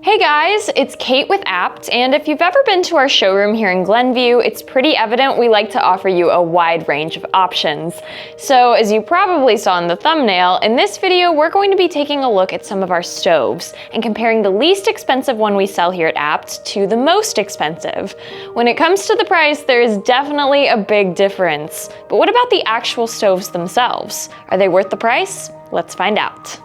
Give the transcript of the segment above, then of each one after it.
Hey guys, it's Kate with Abt, and if you've ever been to our showroom here in Glenview, it's pretty evident we like to offer you a wide range of options. So as you probably saw in the thumbnail, in this video we're going to be taking a look at some of our stoves and comparing the least expensive one we sell here at Abt to the most expensive. When it comes to the price, there is definitely a big difference. But what about the actual stoves themselves? Are they worth the price? Let's find out.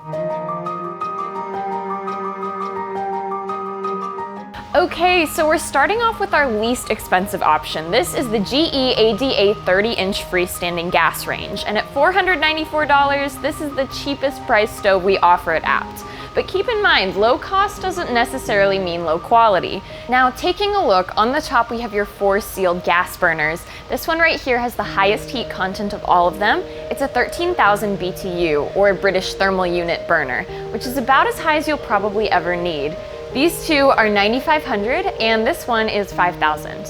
Okay, so we're starting off with our least expensive option. This is the GE ADA 30-inch freestanding gas range, and at $494, this is the cheapest price stove we offer at Abt. But keep in mind, low cost doesn't necessarily mean low quality. Now, taking a look, on the top we have your 4 sealed gas burners. This one right here has the highest heat content of all of them. It's a 13,000 BTU, or British thermal unit burner, which is about as high as you'll probably ever need. These two are 9,500 and this one is 5,000.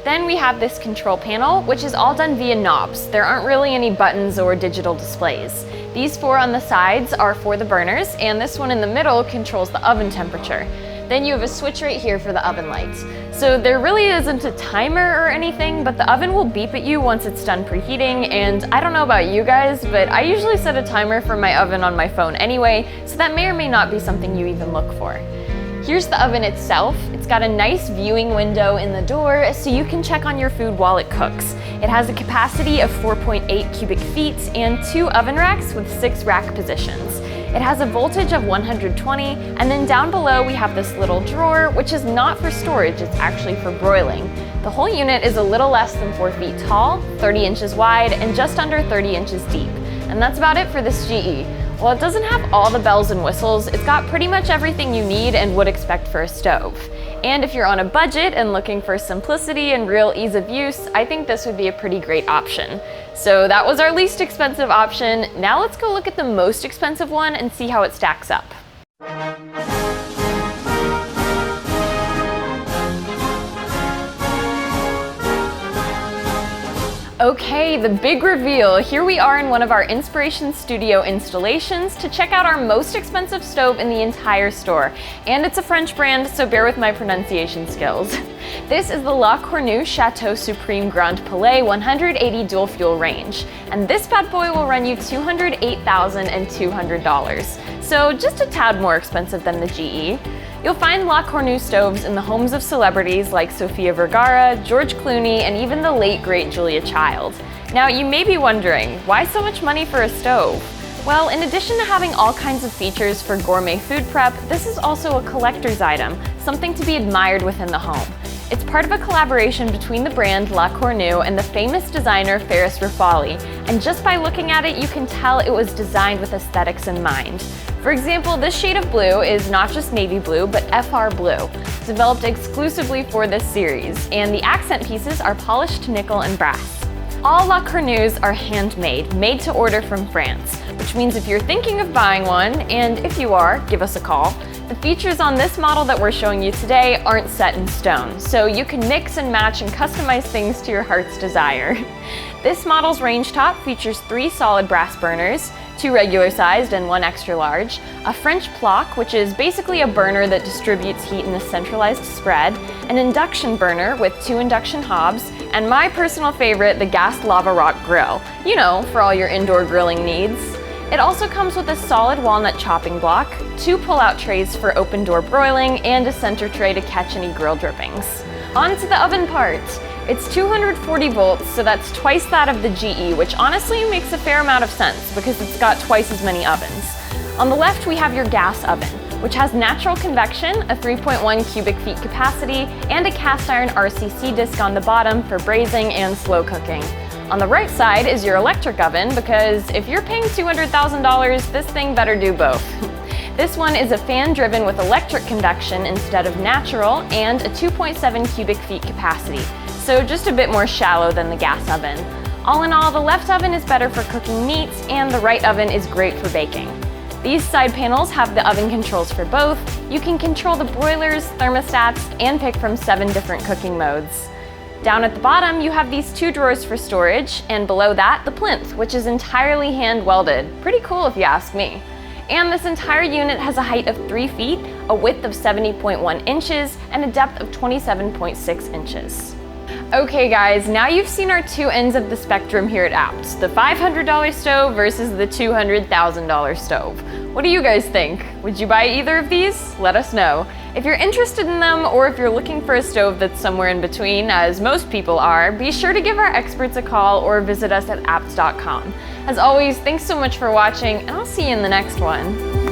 Then we have this control panel, which is all done via knobs. There aren't really any buttons or digital displays. These 4 on the sides are for the burners, and this one in the middle controls the oven temperature. Then you have a switch right here for the oven lights. So there really isn't a timer or anything, but the oven will beep at you once it's done preheating, and I don't know about you guys, but I usually set a timer for my oven on my phone anyway, so that may or may not be something you even look for. Here's the oven itself. It's got a nice viewing window in the door so you can check on your food while it cooks. It has a capacity of 4.8 cubic feet and 2 oven racks with 6 rack positions. It has a voltage of 120, and then down below we have this little drawer, which is not for storage, it's actually for broiling. The whole unit is a little less than 4 feet tall, 30 inches wide, and just under 30 inches deep. And that's about it for this GE. While it doesn't have all the bells and whistles, it's got pretty much everything you need and would expect for a stove. And if you're on a budget and looking for simplicity and real ease of use, I think this would be a pretty great option. So that was our least expensive option. Now let's go look at the most expensive one and see how it stacks up. Okay, the big reveal. Here we are in one of our Inspiration Studio installations to check out our most expensive stove in the entire store. And it's a French brand, so bear with my pronunciation skills. This is the La Cornue Chateau Supreme Grand Palais 180 dual fuel range. And this bad boy will run you $208,200. So just a tad more expensive than the GE. You'll find La Cornue stoves in the homes of celebrities like Sofia Vergara, George Clooney, and even the late great Julia Child. Now you may be wondering, why so much money for a stove? Well, in addition to having all kinds of features for gourmet food prep, this is also a collector's item, something to be admired within the home. It's part of a collaboration between the brand La Cornue and the famous designer Ferris Rafali, and just by looking at it you can tell it was designed with aesthetics in mind. For example, this shade of blue is not just navy blue, but FR blue, developed exclusively for this series, and the accent pieces are polished nickel and brass. All La Cornues are handmade, made to order from France, which means if you're thinking of buying one, and if you are, give us a call. The features on this model that we're showing you today aren't set in stone, so you can mix and match and customize things to your heart's desire. This model's range top features 3 solid brass burners, 2 regular sized and 1 extra large, a French plaque, which is basically a burner that distributes heat in a centralized spread, an induction burner with 2 induction hobs, and my personal favorite, the gas lava rock grill, you know, for all your indoor grilling needs. It also comes with a solid walnut chopping block, 2 pull-out trays for open door broiling, and a center tray to catch any grill drippings. On to the oven part. It's 240 volts, so that's twice that of the GE, which honestly makes a fair amount of sense because it's got twice as many ovens. On the left, we have your gas oven, which has natural convection, a 3.1 cubic feet capacity, and a cast iron RCC disc on the bottom for braising and slow cooking. On the right side is your electric oven because if you're paying $200,000, this thing better do both. This one is a fan driven with electric convection instead of natural and a 2.7 cubic feet capacity, so just a bit more shallow than the gas oven. All in all, the left oven is better for cooking meats and the right oven is great for baking. These side panels have the oven controls for both. You can control the broilers, thermostats, and pick from 7 different cooking modes. Down at the bottom, you have these 2 drawers for storage, and below that, the plinth, which is entirely hand welded. Pretty cool if you ask me. And this entire unit has a height of 3 feet, a width of 70.1 inches, and a depth of 27.6 inches. Okay guys, now you've seen our two ends of the spectrum here at Abt, the $500 stove versus the $200,000 stove. What do you guys think? Would you buy either of these? Let us know. If you're interested in them, or if you're looking for a stove that's somewhere in between, as most people are, be sure to give our experts a call or visit us at abt.com. As always, thanks so much for watching, and I'll see you in the next one.